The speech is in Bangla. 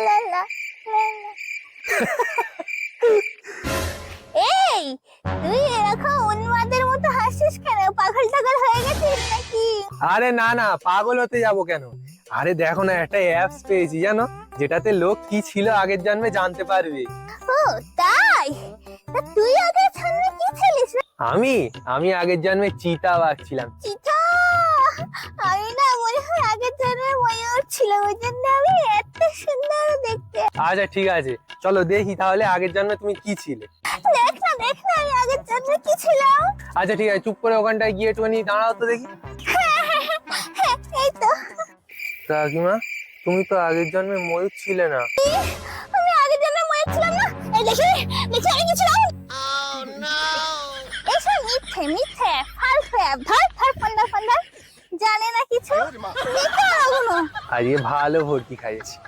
লা লা লা লা। এই তুই এরকম উন্মাদের মতো হাসছিস কেন? পাগল টাগল হয়ে গেছিস নাকি? আরে না না, পাগল হতে যাব কেন? আরে দেখো না, একটা অ্যাপস পেয়েছি জানো, যেটাতে লোক কি ছিল আগের জন্মে জানতে পারবে। ও তাই? তা তুই আগের জন্মে কি ছিলিস রে? আমি আমি আগের জন্মে চিতাবাঘ ছিলাম। চিতা, আমি না মনে হয় আগের জন্মে ময়ূর ছিল, ওই জন্য আমি এত সুন্দর দেখতে। আচ্ছা ঠিক আছে, চলো দেখি তাহলে আগের জন্মে তুমি কি ছিলে। দেখ না আমি আগের জন্মে কি ছিলাম। আচ্ছা ঠিক আছে, চুপ করে ওখানটায় গিয়ে একটুখানি দাঁড়াও তো দেখি। এই তো কাকিমা, তুমি তো আগের জন্মে ময়ূর ছিলে না। আমি আগের জন্মে ময়ূর ছিলাম না। এই দেখি দেখি আমি কি ছিলাম। এসব মিথ্যে মিথ্যে ফালতু অ্যাপ। ধর ধর ফন্ডা ফন্ডা, জানে না কিছু। মিথ্যে ওগুলো। আজকে ভালো ভর্তি খাইয়েছি।